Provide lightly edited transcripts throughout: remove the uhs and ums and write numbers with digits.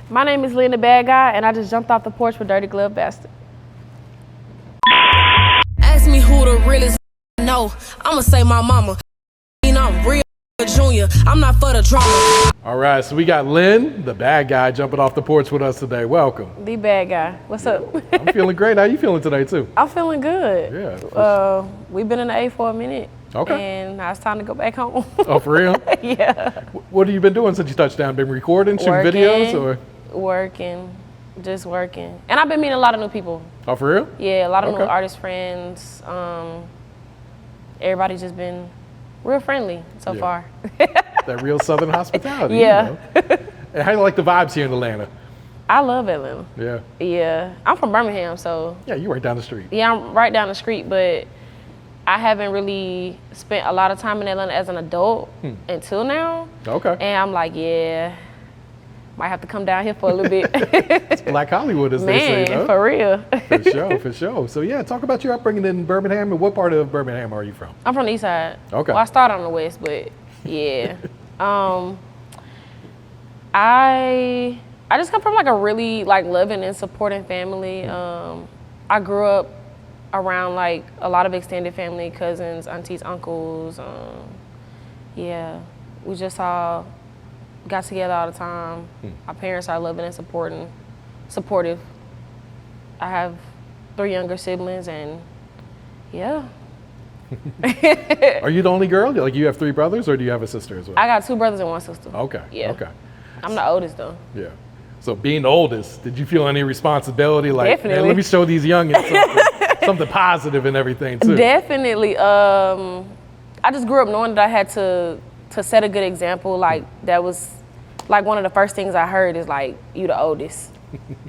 My name is Lynn The Bad Guy, and I just jumped off the porch with Dirty Glove Bastard. Ask me who the realest know. I'ma say my mama. I'm real junior. I'm not for the drama. All right, so we got Lynn, the bad guy, jumping off the porch with us today. Welcome. The bad guy. What's up? I'm feeling great. How you feeling today, too? I'm feeling good. Yeah. We've been in the A for a minute. Okay. And now it's time to go back home. Oh, for real? Yeah. What have you been doing since you touched down? Been recording, shooting Working, videos, or? Working, just working. And I've been meeting a lot of new people. Oh, for real? Yeah, a lot of Okay. new artist friends. Everybody's just been real friendly so Yeah. far. That real Southern hospitality. Yeah. You know? And how do you like the vibes here in Atlanta? I love Atlanta. Yeah. Yeah, I'm from Birmingham, so. Yeah, you right down the street. Yeah, I'm right down the street, but I haven't really spent a lot of time in Atlanta as an adult until now. Okay. And I'm like, yeah, might have to come down here for a little bit. It's Black Hollywood, as they say, Man, though. for real. For sure, for sure. So yeah, talk about your upbringing in Birmingham, and what part of Birmingham are you from? I'm from the east side. Okay. Well, I started on the west, but yeah. I just come from like a really like loving and supporting family. I grew up around like a lot of extended family, cousins, aunties, uncles. Yeah, we just all got together all the time. My parents are loving and supportive. I have 3 younger siblings, and yeah. Are you the only girl? Like, you have 3 brothers, or do you have a sister as well? I got 2 brothers and 1 sister. Okay. Yeah. Okay. I'm the oldest though. Yeah. So being the oldest, did you feel any responsibility? Like, Definitely. Man, let me show these youngins something positive and everything too. Definitely. I just grew up knowing that I had to set a good example. Like, that was like one of the first things I heard is like, you the oldest.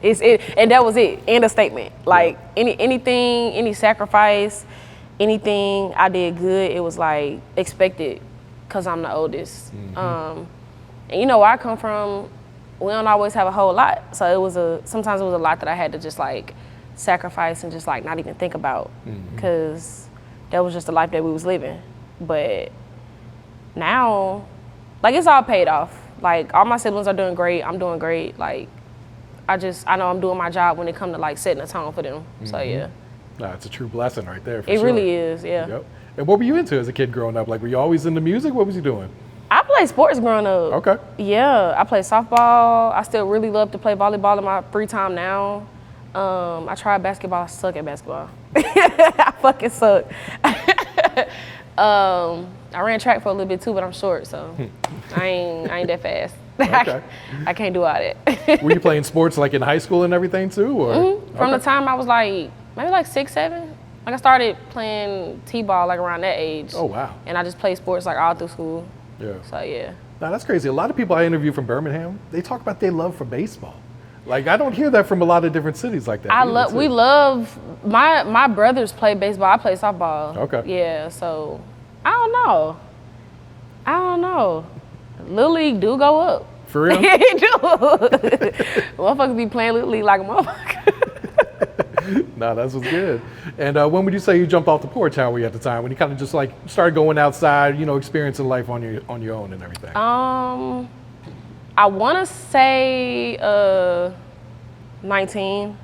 And that was it. End of statement. Like, anything, any sacrifice, anything I did good, it was like expected because I'm the oldest. And you know where I come from, we don't always have a whole lot. So sometimes it was a lot that I had to just like sacrifice and just like not even think about, because that was just the life that we was living. But now, like, it's all paid off. Like, all my siblings are doing great, I'm doing great. Like, I know I'm doing my job when it comes to like setting a tone for them. So yeah. Nah, it's a true blessing right there. For It sure. really is, yeah. Yep. And what were you into as a kid growing up? Like, were you always into music? What was you doing? I played sports growing up. Okay. Yeah, I played softball. I still really love to play volleyball in my free time now. I tried basketball. I suck at basketball. I fucking suck. I ran track for a little bit too, but I'm short, so I ain't that fast. Okay. I can't do all that. Were you playing sports like in high school and everything too? Or? From the time I was like, maybe like 6, 7. Like, I started playing t-ball like around that age. Oh, wow. And I just played sports like all through school. Yeah. So yeah. Now that's crazy. A lot of people I interview from Birmingham, they talk about their love for baseball. Like, I don't hear that from a lot of different cities like that. We love, my brothers play baseball, I play softball. Okay. Yeah, so, I don't know. Little League do go up. For real? It do. Motherfuckers be playing Little League like a motherfucker. No, that's what's good. And when would you say you jumped off the porch? How were you at the time? When you kind of just like started going outside, you know, experiencing life on your own and everything? I want to say 19,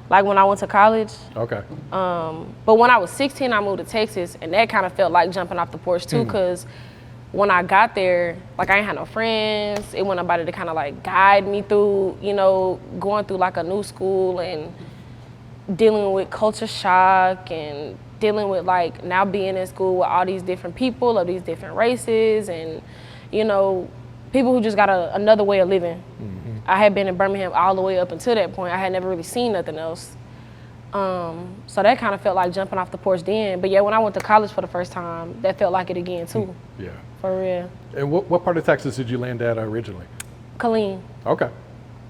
like when I went to college. Okay. But when I was 16, I moved to Texas, and that kind of felt like jumping off the porch too, because when I got there, like, I ain't had no friends. It wasn't nobody to kind of like guide me through, you know, going through like a new school and dealing with culture shock and dealing with like now being in school with all these different people of these different races and, you know, people who just got another way of living. I had been in Birmingham all the way up until that point. I had never really seen nothing else. So that kind of felt like jumping off the porch then. But yeah, when I went to college for the first time, that felt like it again too. Yeah. For real. And what part of Texas did you land at originally? Killeen. Okay.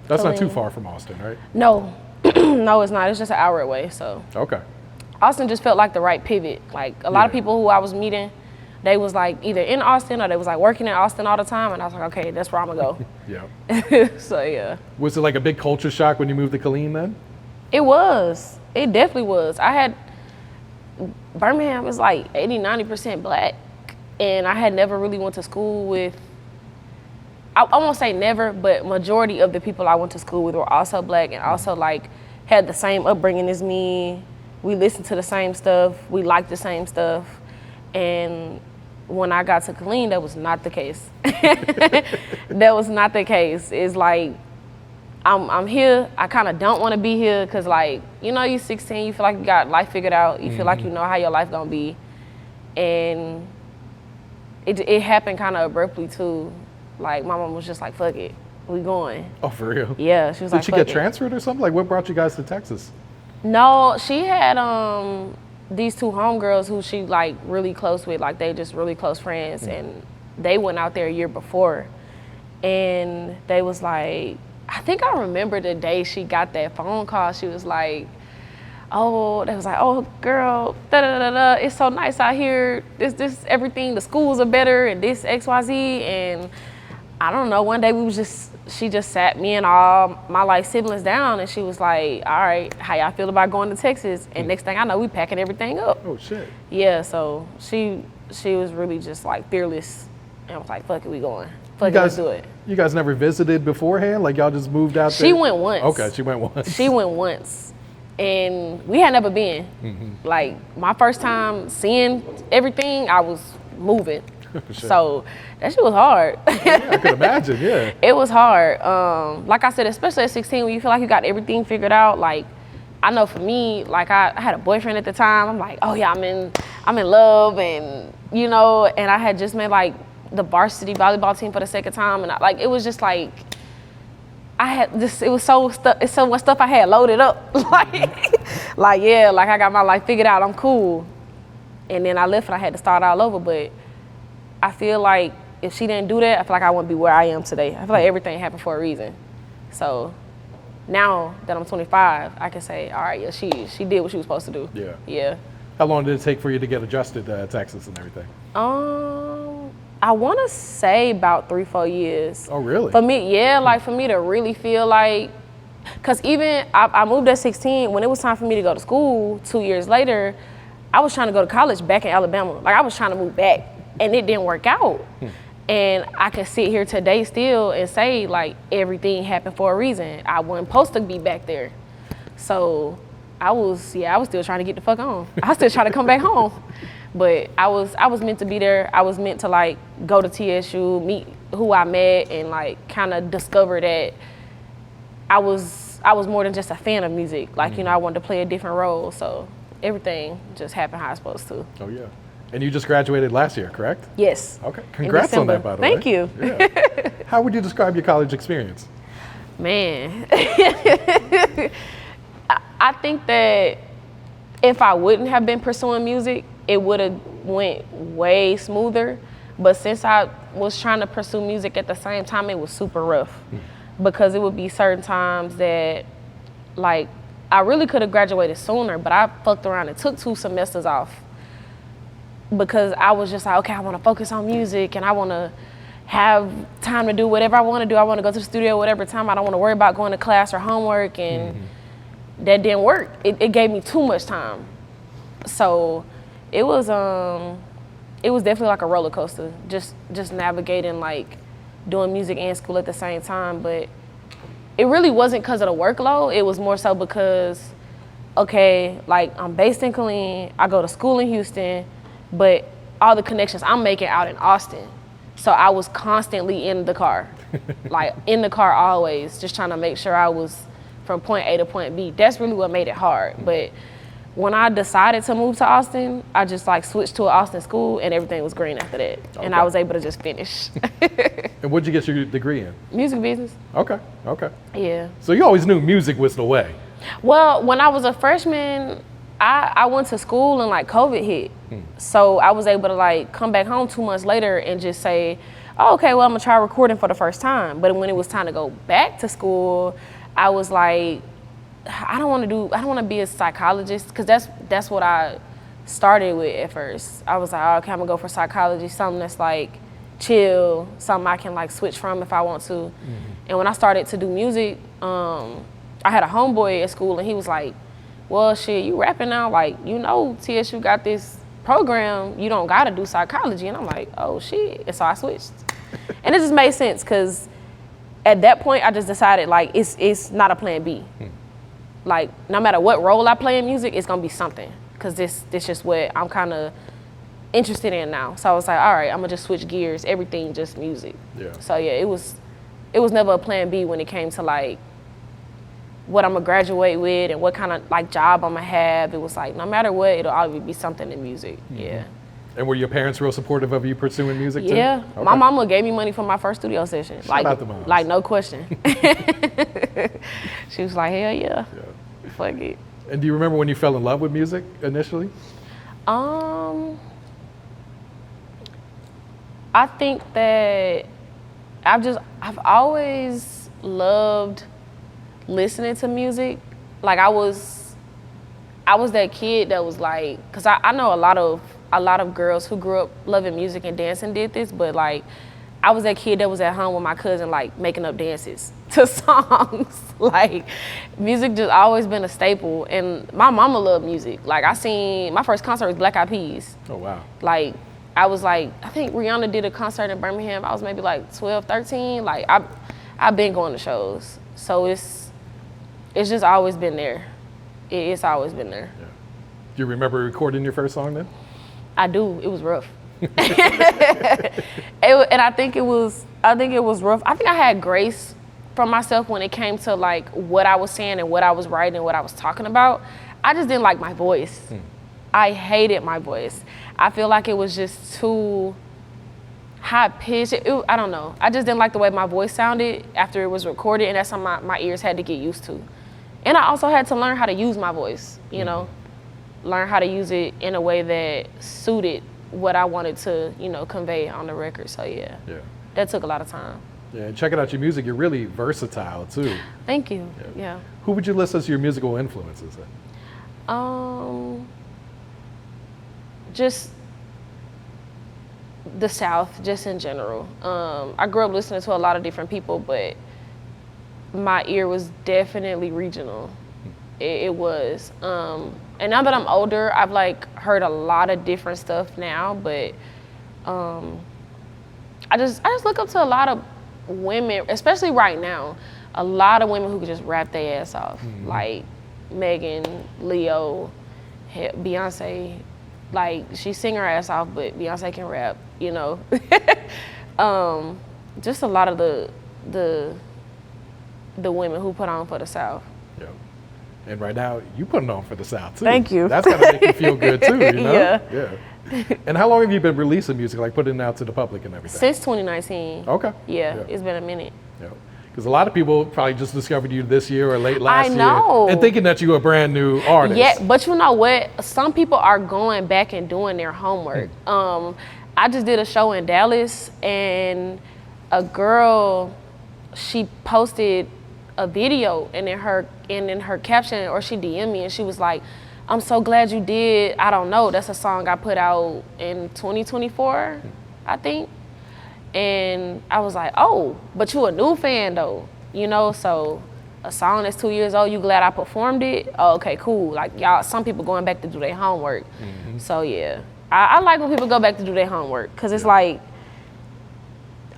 That's not too Killeen. far from Austin, right? No, no, it's not. It's just an hour away, so. Okay. Austin just felt like the right pivot. Like, a lot of people who I was meeting, they was like either in Austin or they was like working in Austin all the time, and I was like, okay, that's where I'm gonna go. Yeah. So yeah. Was it like a big culture shock when you moved to Killeen then? It was. It definitely was. Birmingham is like 80-90% black, and I had never really went to school with, I won't say never, but majority of the people I went to school with were also Black and also like had the same upbringing as me. We listened to the same stuff. We liked the same stuff. And when I got to Killeen, that was not the case. That was not the case. It's like, I'm here. I kind of don't want to be here because, like, you know, you're 16. You feel like you got life figured out. You feel like you know how your life gonna be. And it happened kind of abruptly, too. Like, my mom was just like, fuck it. We going. Oh, for real? Yeah, she was like, did she get transferred or something? Like, what brought you guys to Texas? No, she had these two homegirls who she like really close with, like they just really close friends, and they went out there a year before, and they was like, I think I remember the day she got that phone call. She was like, oh, they was like, oh girl, da da da da, it's so nice out here. This everything, the schools are better, and this XYZ, and I don't know. One day she just sat me and all my like siblings down, and she was like, all right, how y'all feel about going to Texas? And next thing I know, we packing everything up. Oh shit. Yeah, so she was really just like fearless, and I was like, fuck it, we going. Fuck it, let's do it. You guys never visited beforehand? Like y'all just moved out there? She went once. Okay, she went once. She went once, and we had never been. Like my first time seeing everything, I was moving. So that shit was hard. Yeah, I could imagine, yeah. It was hard. Like I said, especially at 16, when you feel like you got everything figured out. Like, I know for me, like I had a boyfriend at the time. I'm like, oh yeah, I'm in love, and you know, and I had just made like the varsity volleyball team for the second time, and it was just like, it was so much stuff I had loaded up. like yeah, like I got my life figured out. I'm cool. And then I left and I had to start all over, but I feel like if she didn't do that, I feel like I wouldn't be where I am today. I feel like everything happened for a reason. So now that I'm 25, I can say, all right, yeah, she did what she was supposed to do. Yeah. Yeah. How long did it take for you to get adjusted to Texas and everything? I want to say about 3-4 years. Oh, really? For me, yeah, like for me to really feel like, because even I moved at 16, when it was time for me to go to school 2 years later, I was trying to go to college back in Alabama. Like I was trying to move back. And it didn't work out. And I can sit here today still and say like everything happened for a reason. I wasn't supposed to be back there. So I was still trying to get the fuck on. I was still trying to come back home. But I was meant to be there. I was meant to like go to TSU, meet who I met, and like kind of discover that I was more than just a fan of music. Like, you know, I wanted to play a different role. So everything just happened how it's supposed to. Oh yeah. And you just graduated last year, correct? Yes. Okay. Congrats on that, by the way. Thank you. Yeah. How would you describe your college experience? Man. I think that if I wouldn't have been pursuing music, it would have went way smoother. But since I was trying to pursue music at the same time, it was super rough. Because it would be certain times that, like, I really could have graduated sooner, but I fucked around and took 2 semesters off. Because I was just like, okay, I want to focus on music and I want to have time to do whatever I want to do. I want to go to the studio whatever time. I don't want to worry about going to class or homework, and that didn't work. It gave me too much time. So it was definitely like a roller coaster, just navigating like doing music and school at the same time. But it really wasn't because of the workload. It was more so because, okay, like I'm based in Killeen, I go to school in Houston, but all the connections I'm making out in Austin. So I was constantly in the car, like in the car always, just trying to make sure I was from point A to point B. That's really what made it hard. But when I decided to move to Austin, I just like switched to an Austin school and everything was green after that. Okay. And I was able to just finish. And what'd you get your degree in? Music business. Okay. Yeah. So you always knew music was the way. Well, when I was a freshman, I went to school and like COVID hit. So I was able to like come back home 2 months later and just say, oh, okay, well, I'm gonna try recording for the first time. But when it was time to go back to school, I was like, I don't want to be a psychologist, because that's what I started with at first. I was like, oh, okay, I'm gonna go for psychology, something that's like chill, something I can like switch from if I want to. And when I started to do music, I had a homeboy at school and he was like, well, shit, you rapping now, like, you know, TSU got this program, you don't gotta do psychology. And I'm like, oh shit. And so I switched. And it just made sense because at that point I just decided like it's not a plan B. Like no matter what role I play in music, it's gonna be something because this just what I'm kind of interested in now. So I was like, all right, I'm gonna just switch gears, everything just music. Yeah. So yeah, it was never a plan B when it came to like what I'm gonna graduate with and what kind of like job I'm gonna have. It was like no matter what, it'll always be something in music. Yeah. And were your parents real supportive of you pursuing music too? Yeah. Okay. My mama gave me money for my first studio session. Shout out to moms. Like no question. She was like, hell yeah. Fuck it. And do you remember when you fell in love with music initially? I think that I've always loved listening to music. Like I was that kid that was like, cause I know a lot of girls who grew up loving music and dancing did this, but like I was that kid that was at home with my cousin like making up dances to songs. Like music just always been a staple, and my mama loved music. Like my first concert was Black Eyed Peas. Oh wow. Like I was like, I think Rihanna did a concert in Birmingham. I was maybe like 12, 13. Like I've been going to shows. So it's just always been there. It's always been there. Yeah. Do you remember recording your first song then? I do. It was rough. And I think it was rough. I think I had grace from myself when it came to like what I was saying and what I was writing and what I was talking about. I just didn't like my voice. I hated my voice. I feel like it was just too high pitched. I don't know. I just didn't like the way my voice sounded after it was recorded, and that's something my ears had to get used to. And I also had to learn how to use my voice, you know, learn how to use it in a way that suited what I wanted to, you know, convey on the record. So yeah, that took a lot of time. Yeah, and checking out your music, you're really versatile too. Thank you. Yeah. Who would you list as your musical influences then? Just the South, just in general. I grew up listening to a lot of different people, but my ear was definitely regional. It was. And now that I'm older, I've like heard a lot of different stuff now, but I just look up to a lot of women, especially right now, a lot of women who can just rap their ass off. Like Megan, Leo, Beyonce. Like she sing her ass off, but Beyonce can rap, you know. Just a lot of the women who put on for the South. Yeah. And right now, you putting on for the South too. Thank you. That's gotta make you feel good too, you know? Yeah. And how long have you been releasing music, like putting it out to the public and everything? Since 2019. Okay. Yeah, it's been a minute. Yeah. Because a lot of people probably just discovered you this year or late last I know. year and thinking that you were a brand new artist. Yeah, but you know what? Some people are going back and doing their homework. I just did a show in Dallas, and a girl, she posted a video, and in her caption, or she DM'd me, and she was like, "I'm so glad you did. I don't know. That's a song I put out in 2024, I think." And I was like, oh, but you a new fan though, you know? So a song that's 2 years old, you glad I performed it? Oh, okay, cool. Like y'all, some people going back to do their homework. So yeah, I like when people go back to do their homework, cause it's like,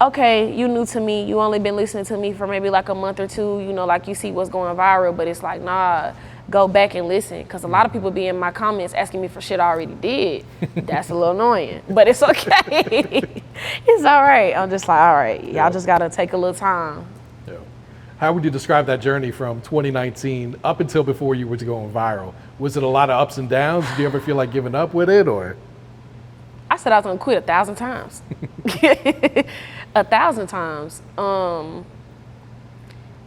okay, you new to me, you only been listening to me for maybe like a month or two, you know, like you see what's going viral, but it's like, nah, go back and listen. Cause a lot of people be in my comments asking me for shit I already did. That's a little annoying, but it's okay. It's all right. I'm just like, all right, y'all just gotta take a little time. Yeah. How would you describe that journey from 2019 up until before you were going viral? Was it a lot of ups and downs? Did you ever feel like giving up with it, or? I said I was gonna quit 1,000 times. 1,000 times.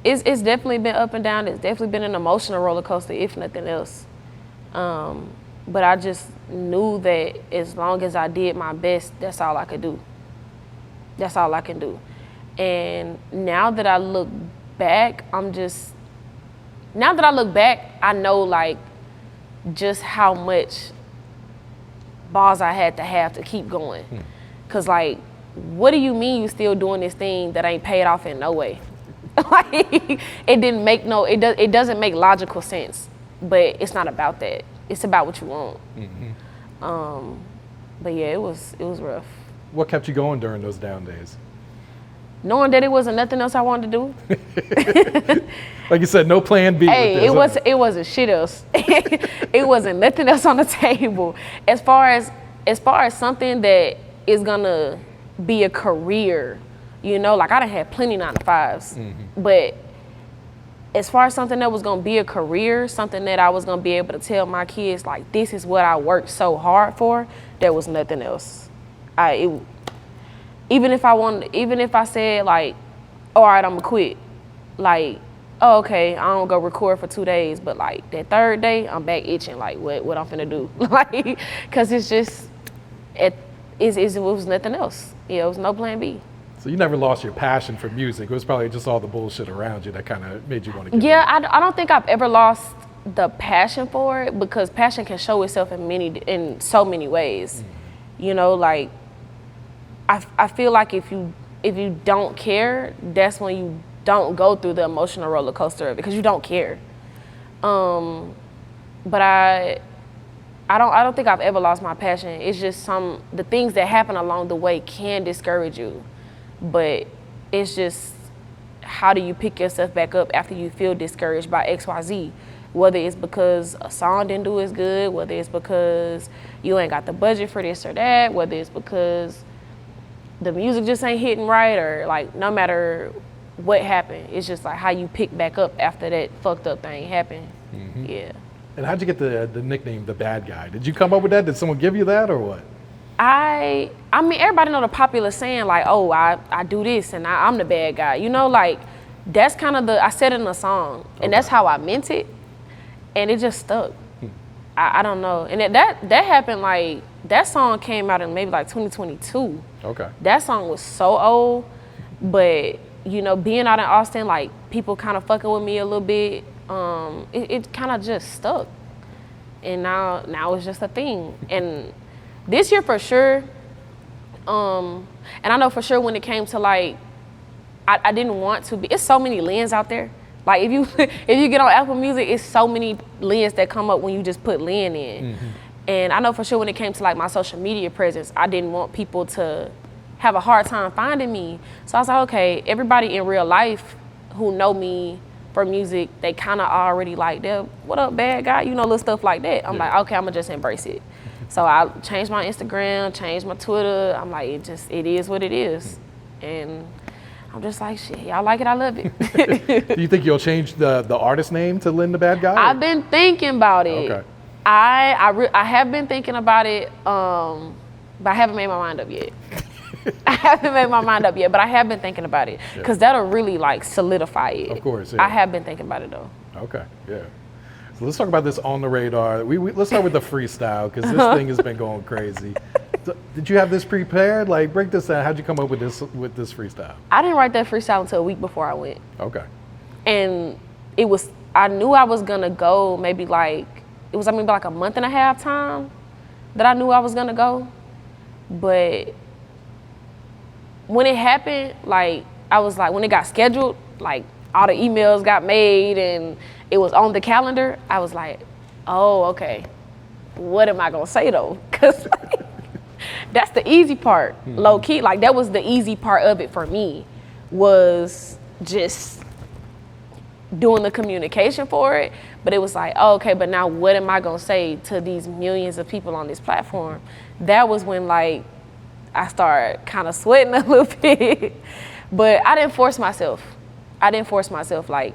It's definitely been up and down. It's definitely been an emotional roller coaster, if nothing else. But I just knew that as long as I did my best, that's all I could do. That's all I can do. And now that I look back, I know like just how much balls I had to have to keep going. Cause like, what do you mean you still doing this thing that ain't paid off in no way? Like, it doesn't make logical sense, but it's not about that. It's about what you want. But yeah, it was rough. What kept you going during those down days? knowing that it wasn't nothing else I wanted to do. Like you said, no plan B. Hey, it wasn't shit else. It wasn't nothing else on the table. As far as something that is gonna be a career, you know, like I done had plenty 9-to-5s, but as far as something that was gonna be a career, something that I was gonna be able to tell my kids, like, this is what I worked so hard for, there was nothing else. Even if I said like, all right, I'm gonna quit, like, oh, okay, I don't go record for 2 days, but like that third day, I'm back itching, like what I'm finna do, like, cause it's just, it was nothing else. Yeah, it was no plan B. So you never lost your passion for music. It was probably just all the bullshit around you that kind of made you want to get I don't think I've ever lost the passion for it, because passion can show itself in so many ways. You know, like I feel like if you don't care, that's when you don't go through the emotional roller coaster of it, because you don't care. But I don't think I've ever lost my passion. It's just the things that happen along the way can discourage you. But it's just, how do you pick yourself back up after you feel discouraged by XYZ? Whether it's because a song didn't do as good, whether it's because you ain't got the budget for this or that, whether it's because the music just ain't hitting right, or like, no matter what happened, it's just like how you pick back up after that fucked up thing happened. Yeah. And how'd you get the nickname The Bad Guy? Did you come up with that? Did someone give you that or what? I mean, everybody know the popular saying, like, oh, I do this and I'm the bad guy. You know, like, that's kind of I said it in a song, and that's how I meant it, and it just stuck. I don't know. And that happened, like, that song came out in maybe like 2022. Okay. That song was so old, but, you know, being out in Austin, like, people kind of fucking with me a little bit, it kind of just stuck. And now it's just a thing. And this year for sure, and I know for sure when it came to like, I didn't want to be, it's so many Lynn's out there. Like if you get on Apple Music, it's so many Lynn's that come up when you just put Lynn in. And I know for sure when it came to like my social media presence, I didn't want people to have a hard time finding me. So I was like, okay, everybody in real life who know me for music, they kind of already like, what up, bad guy? You know, little stuff like that. I'm like, okay, I'm gonna just embrace it. So I changed my Instagram, changed my Twitter. I'm like, it is what it is. And I'm just like, shit, y'all like it, I love it. Do you think you'll change the artist name to Lynn The Bad Guy? I've been thinking about it. Okay. I have been thinking about it, but I haven't made my mind up yet. But I have been thinking about it, because that'll really like solidify it. Of course, yeah. I have been thinking about it though. Okay, yeah. So let's talk about this on the radar. Let's start with the freestyle, because this thing has been going crazy. Did you have this prepared? Like, break this down. How'd you come up with this freestyle? I didn't write that freestyle until a week before I went. Okay. And I knew I was gonna go maybe like a month and a half time that I knew I was gonna go. But when it happened, like, I was like, when it got scheduled, like, all the emails got made and it was on the calendar, I was like, oh, okay, what am I gonna say though? Because like, that's the easy part, low key. Like, that was the easy part of it for me, was just doing the communication for it. But it was like, oh, okay, but now what am I gonna say to these millions of people on this platform? That was when, like, I started kind of sweating a little bit. But I didn't force myself. Like,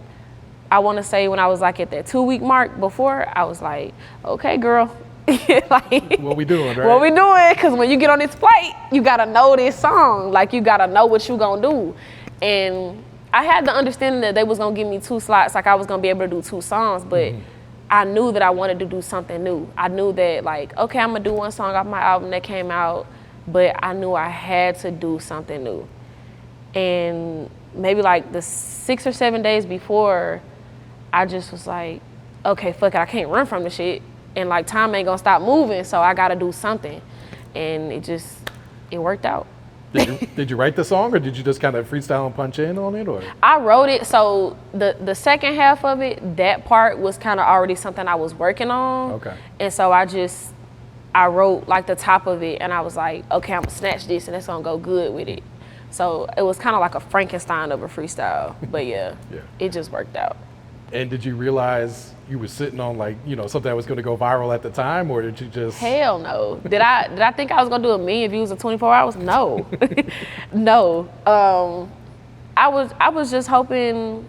I want to say when I was like at that 2-week mark before, I was like, okay, girl. Like, what we doing, right? What we doing? Because when you get on this flight, you got to know this song. Like, you got to know what you going to do. And I had the understanding that they was going to give me 2 slots, like I was going to be able to do 2 songs, but I knew that I wanted to do something new. I knew that, like, okay, I'm going to do 1 song off my album that came out, but I knew I had to do something new. And maybe like the 6 or 7 days before, I just was like, okay, fuck it, I can't run from the shit. And like, time ain't gonna stop moving, so I gotta do something. And it worked out. Did you write the song, or did you just kind of freestyle and punch in on it, or? I wrote it, so the second half of it, that part was kind of already something I was working on. Okay. And so I wrote like the top of it, and I was like, okay, I'm gonna snatch this and it's gonna go good with it. So it was kind of like a Frankenstein of a freestyle. But yeah, it just worked out. And did you realize you were sitting on like, you know, something that was going to go viral at the time, or did you just? Hell no. Did I think I was gonna do 1 million views in 24 hours? No, no. I was just hoping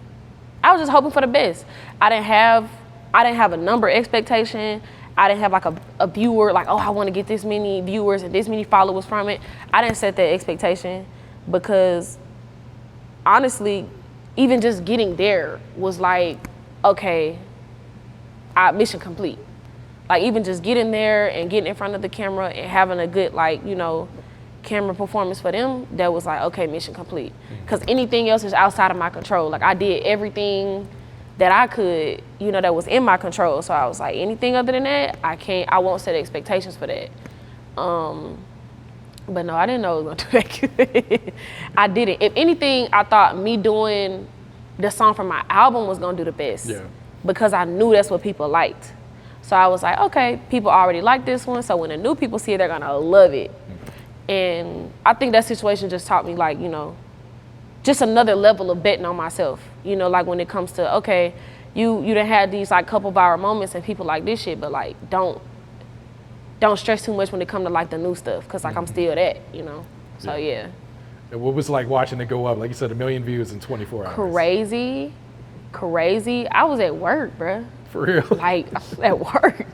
for the best. I didn't have a number expectation. I didn't have like a viewer, like, oh, I want to get this many viewers and this many followers from it. I didn't set that expectation because honestly, even just getting there was like, okay, mission complete. Like even just getting there and getting in front of the camera and having a good, like, you know, camera performance for them, that was like, okay, mission complete. Because anything else is outside of my control. Like I did everything that I could, you know, that was in my control. So I was like, anything other than that, I won't set expectations for that. But no, I didn't know it was gonna do that good. I didn't. If anything, I thought me doing the song from my album was gonna do the best. Yeah. Because I knew that's what people liked. So I was like, okay, people already like this one, so when the new people see it, they're gonna love it. And I think that situation just taught me, like, you know, just another level of betting on myself. You know, like when it comes to, okay, you done had these like couple viral moments and people like this shit, but like don't stress too much when it comes to like the new stuff, cause like I'm still that, you know. So yeah. And what was it like watching it go up? Like you said, 1 million views in 24 hours. Crazy. I was at work, bruh. For real? Like I was at work.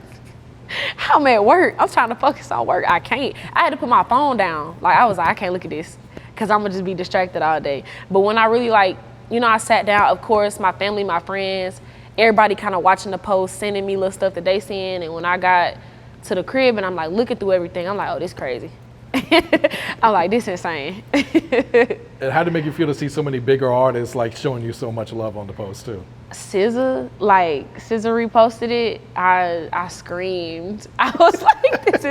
I'm at work. I'm trying to focus on work. I can't. I had to put my phone down. Like I was like, I can't look at this, cause I'm gonna just be distracted all day. But when I really like, you know, I sat down, of course, my family, my friends, everybody kind of watching the post, sending me little stuff that they seeing. And when I got to the crib and I'm like looking through everything, I'm like, oh, this crazy. I'm like, this insane. And how did it make you feel to see so many bigger artists like showing you so much love on the post too? SZA reposted it. I screamed. I was like,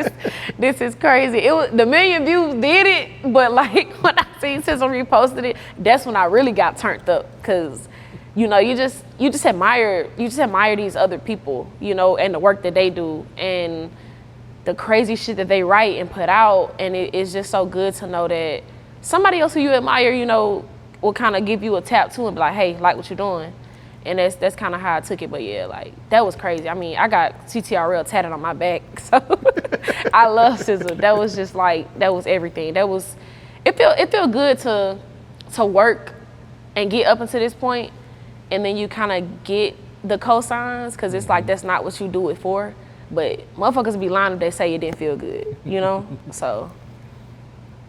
this is crazy. It was, the 1 million views did it, but like when I seen SZA reposted it, that's when I really got turned up. Cause you know, you just admire these other people, you know, and the work that they do and the crazy shit that they write and put out. And it's just so good to know that somebody else who you admire, you know, will kind of give you a tap too and be like, hey, like what you're doing. And that's kind of how I took it. But yeah, like that was crazy. I mean, I got CTRL tatted on my back, so I love SZA. That was just like, that was everything. It felt good to work and get up until this point, and then you kind of get the cosigns, because it's like that's not what you do it for. But motherfuckers be lying if they say it didn't feel good, you know? So.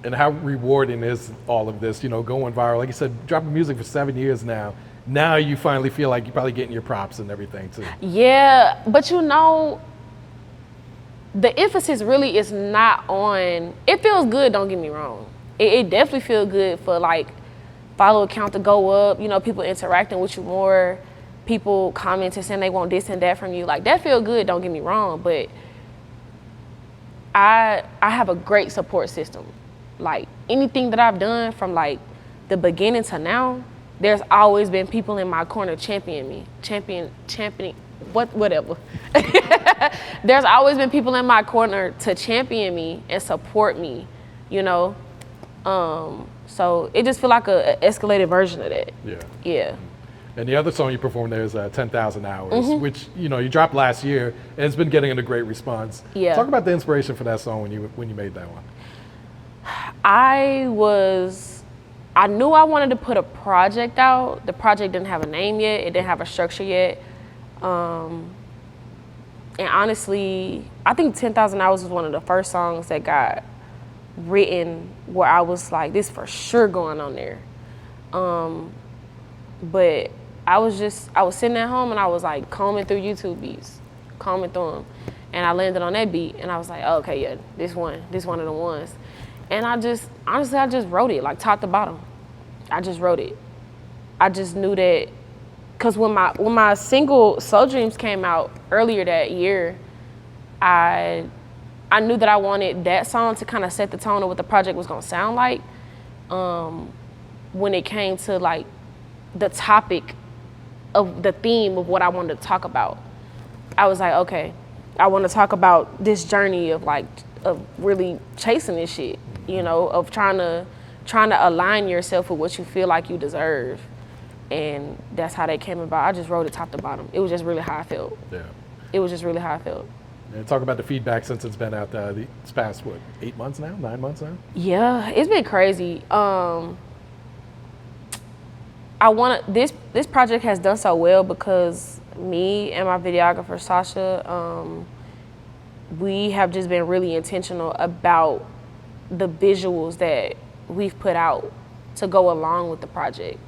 And how rewarding is all of this, you know, going viral? Like you said, dropping music for 7 years now. Now you finally feel like you're probably getting your props and everything too. Yeah, but you know, the emphasis really is not on, it feels good, don't get me wrong. It definitely feels good for like follower count to go up, you know, people interacting with you more, people commenting saying they want this and that from you. Like that feel good, don't get me wrong, but I have a great support system. Like anything that I've done from like the beginning to now, there's always been people in my corner championing me, whatever. There's always been people in my corner to champion me and support me, you know? So it just feel like a escalated version of that. Yeah. And the other song you performed there is 10,000 Hours, which, you know, you dropped last year and it's been getting a great response. Yeah. Talk about the inspiration for that song when you made that one. I knew I wanted to put a project out. The project didn't have a name yet. It didn't have a structure yet. And honestly, I think 10,000 Hours was one of the first songs that got written where I was like, this for sure going on there. But I was sitting at home and I was like combing through YouTube beats, combing through them. And I landed on that beat and I was like, oh, okay, yeah, this one of the ones. And I just wrote it, like top to bottom. I just wrote it. I just knew that, cause when my single Soul Dreams came out earlier that year, I knew that I wanted that song to kind of set the tone of what the project was gonna sound like. When it came to like the topic of the theme of what I wanted to talk about, I was like, okay, I want to talk about this journey of really chasing this shit, you know, of trying to trying to align yourself with what you feel like you deserve. And that's how that came about. I just wrote it top to bottom. It was just really how I felt. Yeah. It was just really how I felt. And talk about the feedback since it's been out it's past, what, 8 months now, 9 months now? Yeah, it's been crazy. This project has done so well because me and my videographer, Sasha, we have just been really intentional about the visuals that we've put out to go along with the project.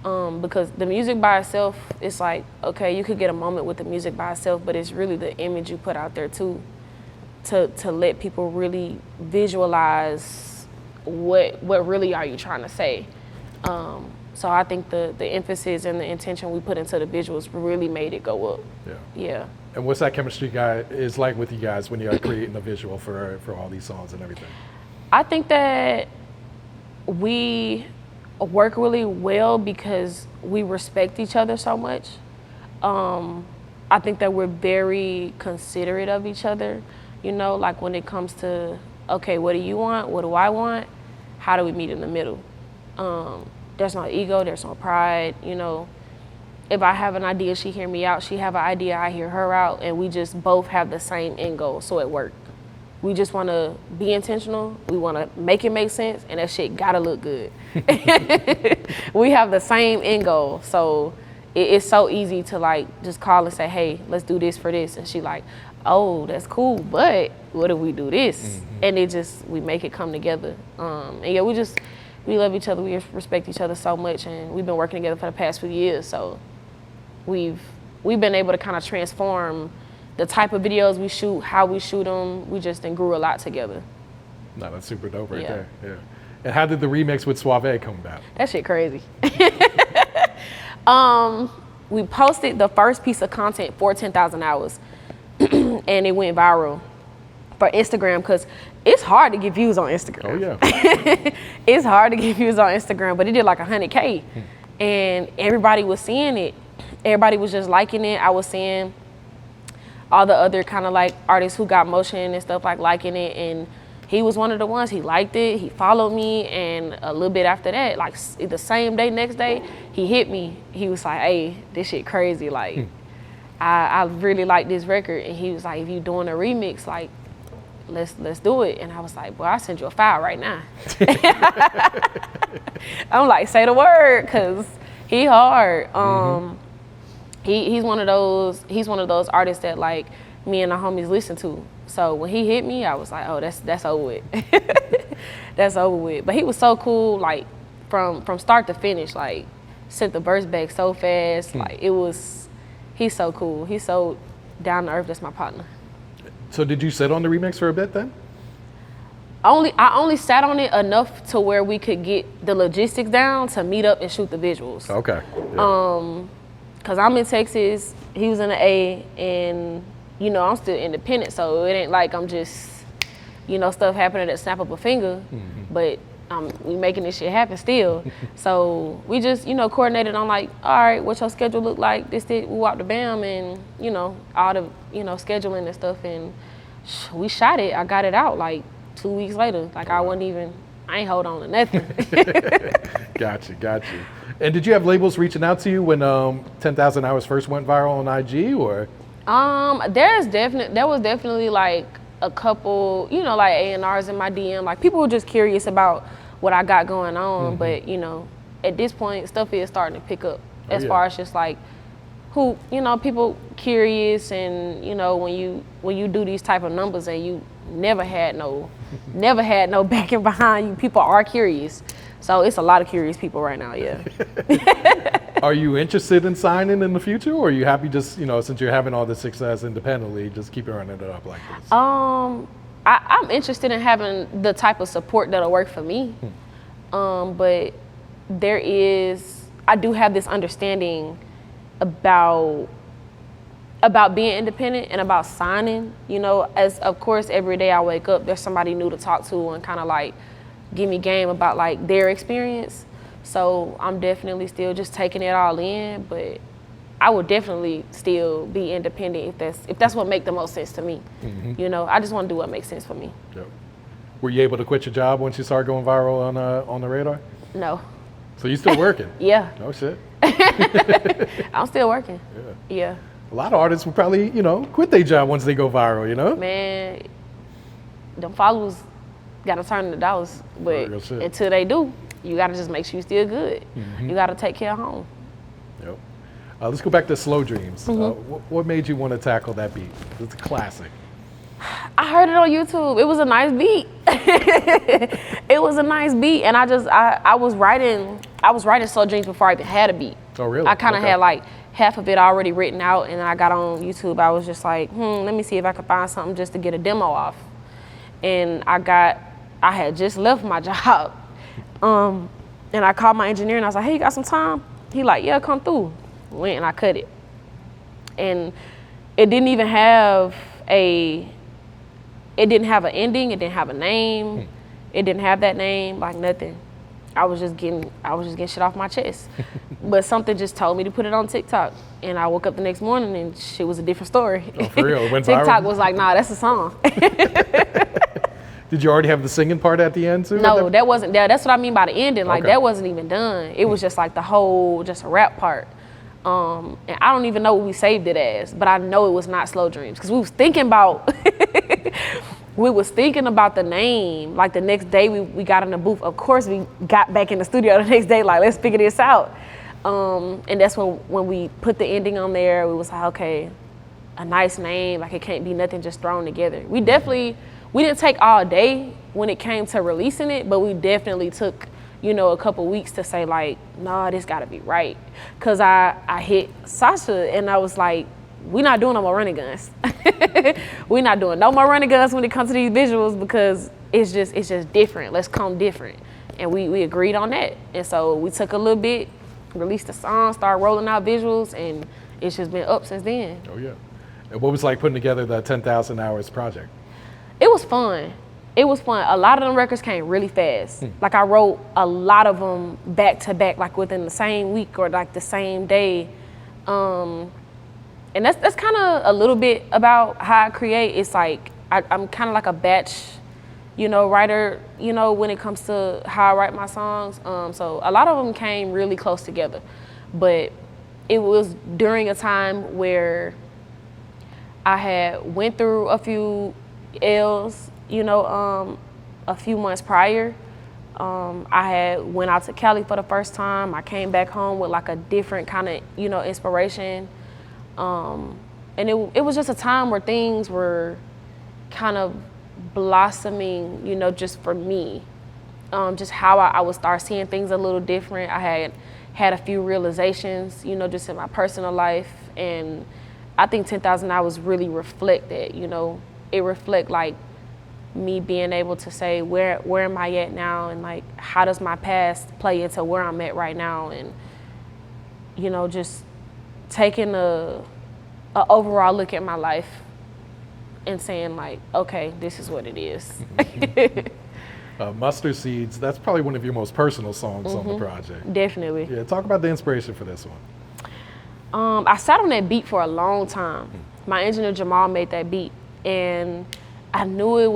Because the music by itself, it's like, okay, you could get a moment with the music by itself, but it's really the image you put out there too, to let people really visualize what really are you trying to say. So I think the emphasis and the intention we put into the visuals really made it go up. Yeah. And what's that chemistry is like with you guys when you're creating a visual for all these songs and everything? I think that we work really well because we respect each other so much. I think that we're very considerate of each other, you know, like when it comes to, okay, what do you want? What do I want? How do we meet in the middle? There's no ego, there's no pride, you know. If I have an idea, she hear me out. She have an idea, I hear her out, and we just both have the same end goal, so it worked. We just want to be intentional. We want to make it make sense, and that shit gotta look good. We have the same end goal, so it's so easy to like just call and say, hey, let's do this for this. And she like, oh, that's cool, but what if we do this? And we make it come together. And yeah, we love each other, we respect each other so much, and we've been working together for the past few years, so we've been able to kind of transform the type of videos we shoot, how we shoot them. We just grew a lot together. No, that's super dope right there. Yeah. And how did the remix with Swavay come about? That shit crazy. We posted the first piece of content for 10,000 hours, and it went viral for Instagram because it's hard to get views on Instagram. Oh yeah. It's hard to get views on Instagram, but it did like 100K, and everybody was seeing it. Everybody was just liking it. I was seeing all the other kind of like artists who got motion and stuff like liking it, and he was one of the ones. He liked it, he followed me, and a little bit after that, like the same day, next day, he hit me. He was like, hey, this shit crazy, like I really like this record. And he was like, if you doing a remix, like let's do it. And I was like, boy, I'll send you a file right now. I'm like, say the word, cause he hard. He's one of those artists that like me and the homies listen to. So when he hit me, I was like, oh, that's over with. That's over with. But he was so cool, like from start to finish, like sent the verse back so fast. Like he's so cool. He's so down to earth. That's my partner. So did you sit on the remix for a bit then? I only sat on it enough to where we could get the logistics down to meet up and shoot the visuals. Okay. Yeah. Cause I'm in Texas, he was in the A, and you know, I'm still independent, so it ain't like I'm just, you know, stuff happening at the snap of a finger, but we making this shit happen still. So we just, you know, coordinated on like, all right, what your schedule look like, this, we walked the BAM, and you know, all the, you know, scheduling and stuff, and we shot it. I got it out like 2 weeks later. Like I ain't hold on to nothing. Gotcha. And did you have labels reaching out to you when 10,000 Hours first went viral on IG, or? There was definitely like a couple, you know, like A&Rs in my DM. Like people were just curious about what I got going on, but you know, at this point, stuff is starting to pick up as far as just like who, you know, people curious, and you know, when you do these type of numbers and you never had no backing behind you, people are curious. So it's a lot of curious people right now, yeah. Are you interested in signing in the future, or are you happy just, you know, since you're having all this success independently, just keep running it up like this? I'm interested in having the type of support that'll work for me. But I do have this understanding about being independent and about signing, you know, as of course every day I wake up, there's somebody new to talk to and kind of like give me game about like their experience. So I'm definitely still just taking it all in, but I would definitely still be independent if that's what makes the most sense to me. You know, I just want to do what makes sense for me. Yep. Were you able to quit your job once you started going viral on the radar? No. So you still working? Yeah. No shit. I'm still working. Yeah. Yeah. A lot of artists will probably, quit their job once they go viral, Man, them followers gotta turn into dollars. But Real shit. until they do, you gotta just make sure you're still good. You gotta take care of home. Yep. Let's go back to Slow Dreams. What made you want to tackle that beat? It's a classic. I heard it on YouTube. It was a nice beat. It was a nice beat, and I was writing Slow Dreams before I even had a beat. Oh, really? I kind of Okay. had like half of it already written out, and then I got on YouTube. I was just like, let me see if I could find something just to get a demo off. And I had just left my job, and I called my engineer and I was like, hey, you got some time? He like, yeah, come through. Went and I cut it, and it didn't even have an ending. It didn't have a name. It didn't have that name, like nothing. I was just getting shit off my chest. But something just told me to put it on TikTok. And I woke up the next morning and shit was a different story. Oh, for real? It went TikTok viral? was like, nah, that's a song. Did you already have the singing part at the end too? No, that wasn't there. That's what I mean by the ending. Like Okay. that wasn't even done. It was just like the whole, just a rap part. And I don't even know what we saved it as, but I know it was not Slow Dreams. Cause we was thinking about the name. Like the next day we got in the booth. Of course we got back in the studio the next day, like let's figure this out. And that's when we put the ending on there, we was like, okay, a nice name, like it can't be nothing just thrown together. We didn't take all day when it came to releasing it, but we definitely took, a couple weeks to say like, nah, this gotta be right. Cause I hit Sasha and I was like, we're not doing no more running guns. We're not doing no more running guns when it comes to these visuals because it's just different. Let's come different. And we agreed on that. And so we took a little bit, released the song, started rolling out visuals, and it's just been up since then. Oh yeah. And what was it like putting together the 10,000 Hours project? It was fun. It was fun. A lot of them records came really fast. Like I wrote a lot of them back to back, like within the same week or like the same day. And that's kind of a little bit about how I create. It's like I'm kind of like a batch, writer, when it comes to how I write my songs. So a lot of them came really close together, but it was during a time where I had went through a few L's, a few months prior. I had went out to Cali for the first time. I came back home with like a different kind of, inspiration. And it was just a time where things were kind of blossoming, just for me. Just how I would start seeing things a little different. I had a few realizations, just in my personal life. And I think 10,000 Hours really reflect that, It reflect like me being able to say, where am I at now? And like, how does my past play into where I'm at right now? And, just taking a overall look at my life and saying like, okay, this is what it is. Mustard Seeds, that's probably one of your most personal songs on the project. Definitely. Yeah, talk about the inspiration for this one. I sat on that beat for a long time. My engineer Jamal made that beat, and I really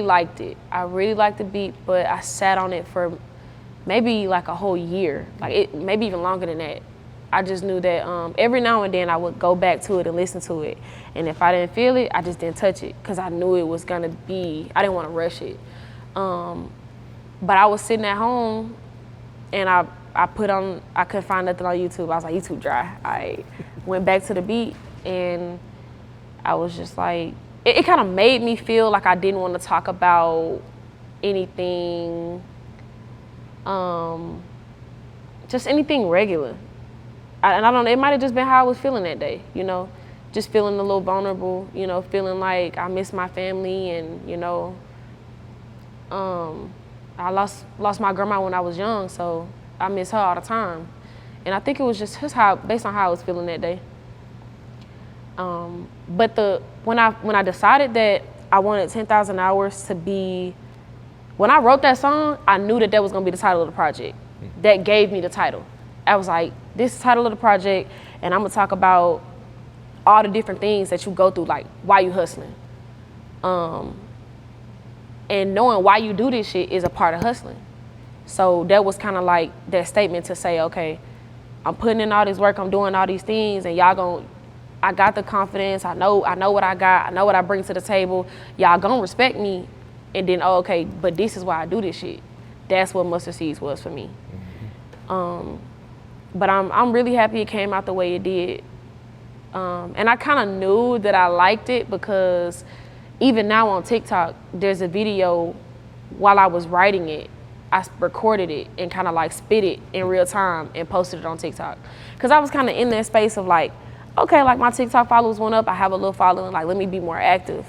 liked it. I really liked the beat, but I sat on it for maybe like a whole year, maybe even longer than that. I just knew that every now and then I would go back to it and listen to it. And if I didn't feel it, I just didn't touch it because I knew it was gonna be, I didn't want to rush it. But I was sitting at home and I couldn't find nothing on YouTube. I was like, YouTube dry. I went back to the beat and I was just like, it kind of made me feel like I didn't want to talk about anything, just anything regular. And I don't know, it might have just been how I was feeling that day, just feeling a little vulnerable, feeling like I miss my family and, I lost my grandma when I was young, so I miss her all the time. And I think it was just based on how I was feeling that day. But when I decided that I wanted 10,000 Hours to be, when I wrote that song, I knew that was gonna be the title of the project. That gave me the title. I was like, this is the title of the project, and I'm gonna talk about all the different things that you go through, like while you hustling. And knowing why you do this shit is a part of hustling. So that was kind of like that statement to say, okay, I'm putting in all this work, I'm doing all these things, and I got the confidence, I know what I got, I know what I bring to the table, y'all gonna respect me, and then, oh, okay, but this is why I do this shit. That's what Mustard Seeds was for me. But I'm really happy it came out the way it did. And I kind of knew that I liked it because even now on TikTok, there's a video while I was writing it, I recorded it and kind of like spit it in real time and posted it on TikTok. Cause I was kind of in that space of like, okay, like my TikTok followers went up, I have a little following, like let me be more active.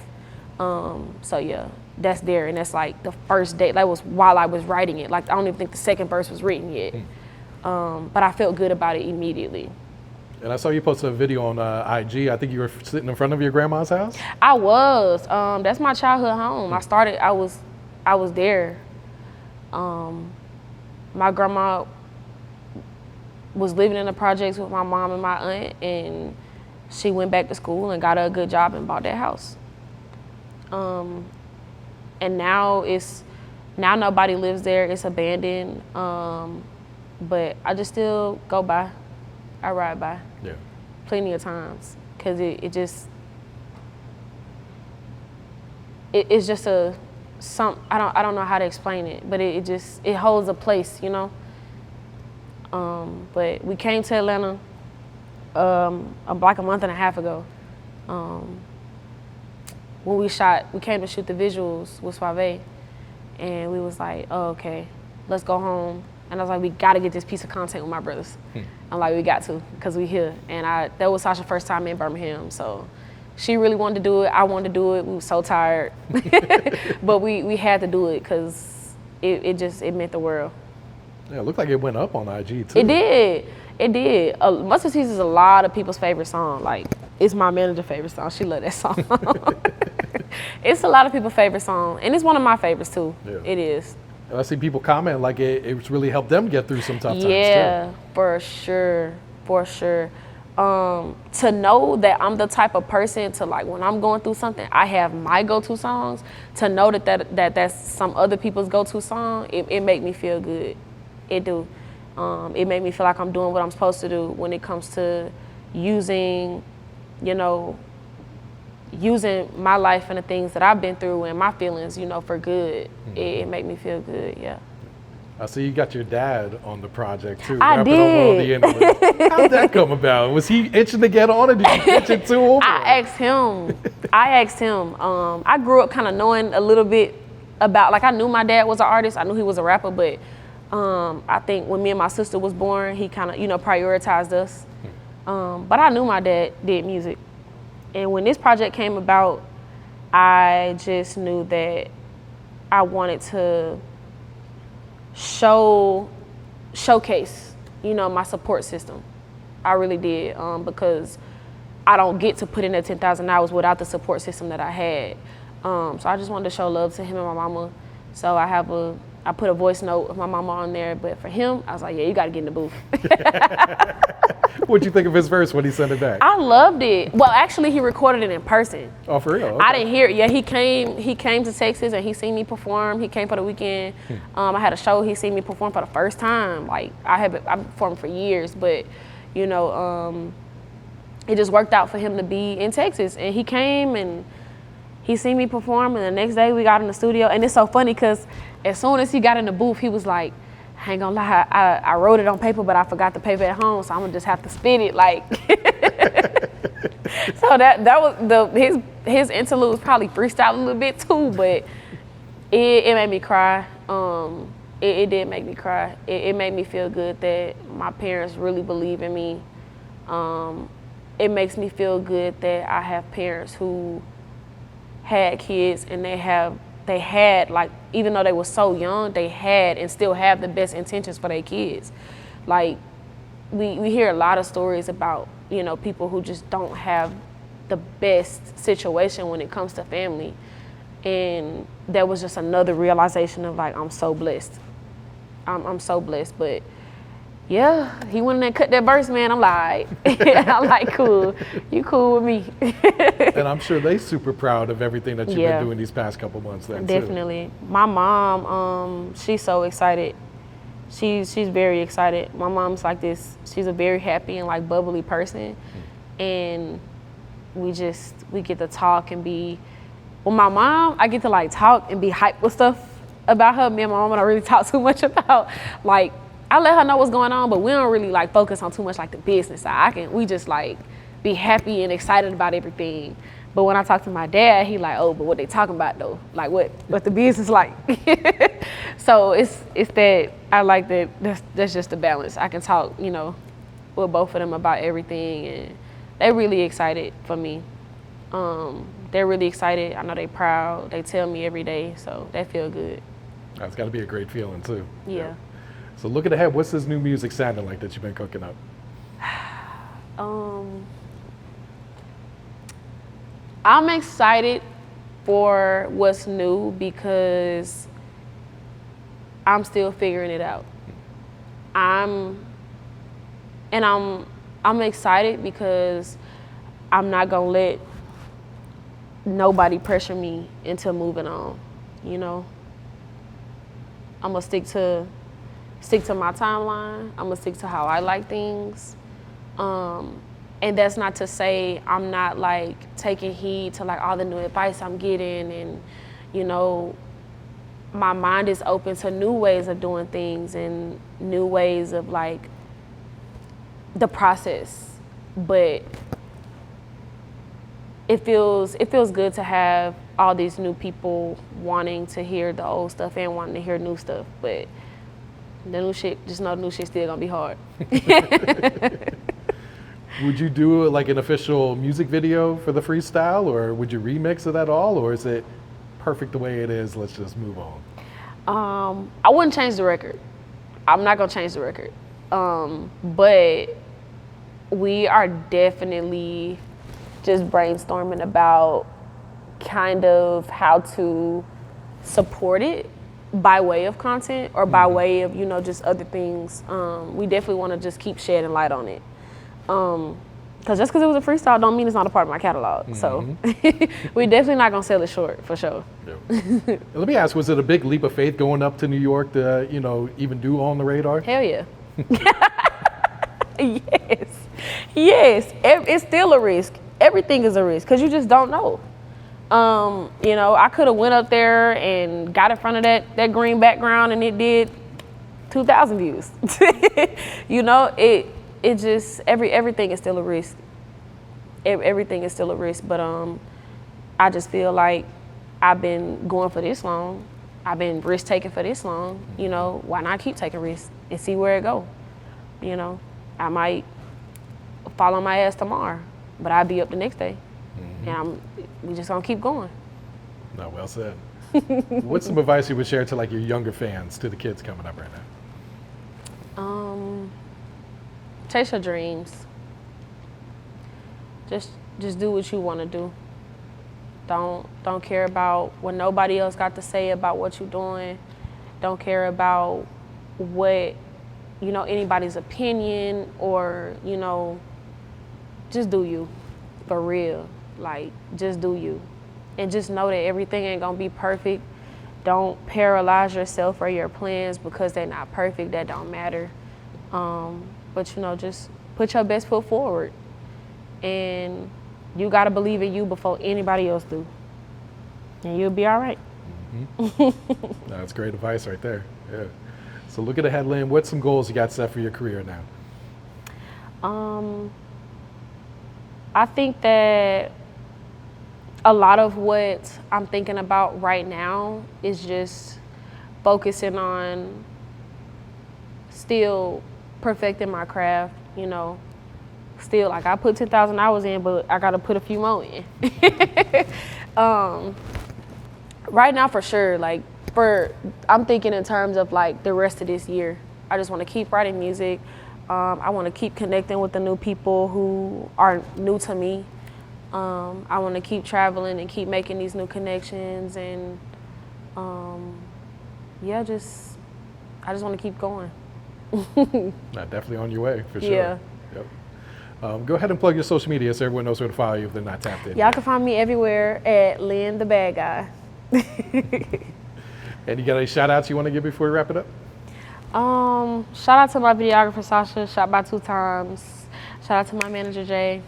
So yeah, that's there, and that's like the first day, that was while I was writing it. Like I don't even think the second verse was written yet. But I felt good about it immediately. And I saw you post a video on IG. I think you were sitting in front of your grandma's house. I was. That's my childhood home. I was there. My grandma was living in the projects with my mom and my aunt, and she went back to school and got her a good job and bought that house. And now nobody lives there. It's abandoned. But I just still go by. I ride by. Yeah. Plenty of times, cause it's just I don't know how to explain it, but it holds a place, you know. But we came to Atlanta like a month and a half ago. When we came to shoot the visuals with Swavay, and we was like, oh, okay, let's go home. And I was like, we gotta get this piece of content with my brothers. I'm like, we got to, cause we here. And that was Sasha's first time in Birmingham, so she really wanted to do it. I wanted to do it. We were so tired, but we had to do it cause it meant the world. Yeah, it looked like it went up on IG too. It did. Mustard Seeds is a lot of people's favorite song. Like, it's my manager's favorite song. She loved that song. It's a lot of people's favorite song, and it's one of my favorites too. Yeah. It is. And I see people comment like it's really helped them get through some tough times too. Yeah, for sure. To know that I'm the type of person to, like, when I'm going through something, I have my go-to songs. To know that's some other people's go-to song, it make me feel good. It do. It made me feel like I'm doing what I'm supposed to do when it comes to using my life and the things that I've been through and my feelings, for good. It made me feel good, yeah. I see you got your dad on the project too. I did. How'd that come about? Was he itching to get on it? Did you pitch it to him? I asked him. I grew up kind of knowing a little bit about, like, I knew my dad was an artist. I knew he was a rapper, but I think when me and my sister was born, he kind of, prioritized us. But I knew my dad did music. And when this project came about, I just knew that I wanted to showcase, my support system. I really did, because I don't get to put in that 10,000 hours without the support system that I had. So I just wanted to show love to him and my mama. So I put a voice note of my mama on there, but for him, I was like, yeah, you gotta get in the booth. What'd you think of his verse when he sent it back? I loved it. Well, actually, he recorded it in person. Oh, for real? Okay. I didn't hear it. Yeah, he came to Texas and he seen me perform. He came for the weekend. I had a show. He seen me perform for the first time. Like, I've performed for years, but it just worked out for him to be in Texas. And he came and he seen me perform, and the next day we got in the studio. And it's so funny because as soon as he got in the booth, he was like, I ain't gonna lie, I wrote it on paper, but I forgot the paper at home, so I'm gonna just have to spit it, like. So that was his interlude was probably freestyle a little bit too, but it made me cry. It did make me cry. It made me feel good that my parents really believe in me. It makes me feel good that I have parents who had kids and they had, like, even though they were so young, they had and still have the best intentions for their kids. Like, we hear a lot of stories about, people who just don't have the best situation when it comes to family. And that was just another realization of, like, I'm so blessed. I'm so blessed. But, Yeah, he went in and cut that verse, man. I'm like, I'm like, cool. You cool with me. And I'm sure they super proud of everything that you've been doing these past couple months then Definitely. too. My mom, she's so excited. She's very excited. My mom's like this. She's a very happy and like bubbly person. And we get to talk and be, with my mom, I get to like talk and be hyped with stuff about her. Me and my mom don't really talk too much about, like, I let her know what's going on, but we don't really like focus on too much like the business side. We just like be happy and excited about everything. But when I talk to my dad, he like, oh, but what they talking about though? Like what the business like? So it's that I like that. That's just the balance. I can talk, you know, with both of them about everything, and they're really excited for me. They're really excited. I know they're proud. They tell me every day, so they feel good. That's got to be a great feeling too. Yeah. So looking ahead, what's this new music sounding like that you've been cooking up? I'm excited for what's new because I'm still figuring it out. I'm excited because I'm not gonna let nobody pressure me into moving on, you know? I'm gonna stick to my timeline. I'm gonna stick to how I like things. And that's not to say I'm not like taking heed to like all the new advice I'm getting, and, you know, my mind is open to new ways of doing things and new ways of like the process. But it feels good to have all these new people wanting to hear the old stuff and wanting to hear new stuff. But the new shit, just know the new shit's still gonna be hard. Would you do like an official music video for the freestyle, or would you remix it at all, or is it perfect the way it is, let's just move on? I wouldn't change the record. I'm not gonna change the record. But we are definitely just brainstorming about kind of how to support it by way of content or by way of, you know, just other things. We definitely wanna just keep shedding light on it. Cause just cause it was a freestyle don't mean it's not a part of my catalog. So we're definitely not gonna sell it short, for sure. Yeah. Let me ask, was it a big leap of faith going up to New York to, you know, even do On the Radar? Hell yeah. Yes, it's still a risk. Everything is a risk, cause you just don't know. You know, I could have went up there and got in front of that green background and it did 2,000 views. You know, it just, everything is still a risk. Everything is still a risk, but I just feel like I've been going for this long. I've been risk taking for this long. You know, why not keep taking risks and see where it go? You know, I might fall on my ass tomorrow, but I'll be up the next day. And we just gonna keep going. No, well said. What's some advice you would share to like your younger fans, to the kids coming up right now? Chase your dreams. Just do what you want to do. Don't care about what nobody else got to say about what you're doing. Don't care about what, you know, anybody's opinion, or, you know, just do you, for real. Like, just do you. And just know that everything ain't gonna be perfect. Don't paralyze yourself or your plans because they're not perfect. That don't matter. But, you know, just put your best foot forward. And you got to believe in you before anybody else do. And you'll be all right. That's great advice right there. Yeah. So looking ahead, Lynn, what's some goals you got set for your career now? I think that a lot of what I'm thinking about right now is just focusing on still perfecting my craft, you know. Still, like, I put 10,000 hours in, but I got to put a few more in. Right now, for sure, like, I'm thinking in terms of, like, the rest of this year. I just want to keep writing music. I want to keep connecting with the new people who are new to me. I want to keep traveling and keep making these new connections, and yeah, I just want to keep going. Definitely on your way, for sure. Yeah. Yep. Go ahead and plug your social media so everyone knows where to follow you if they're not tapped in. Y'all can find me everywhere at Lynn The Bad Guy. And you got any shout outs you want to give before we wrap it up? Shout out to my videographer Sasha, shot by 2 times. Shout out to my manager Jay.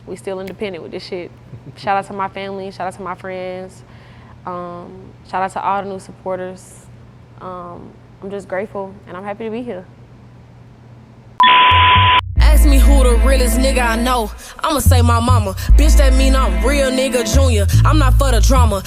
We still independent with this shit. Shout out to my family, shout out to my friends. Shout out to all the new supporters. I'm just grateful and I'm happy to be here. Ask me who the realest nigga I know. I'ma say my mama. Bitch, that mean I'm real nigga junior. I'm not for the drama.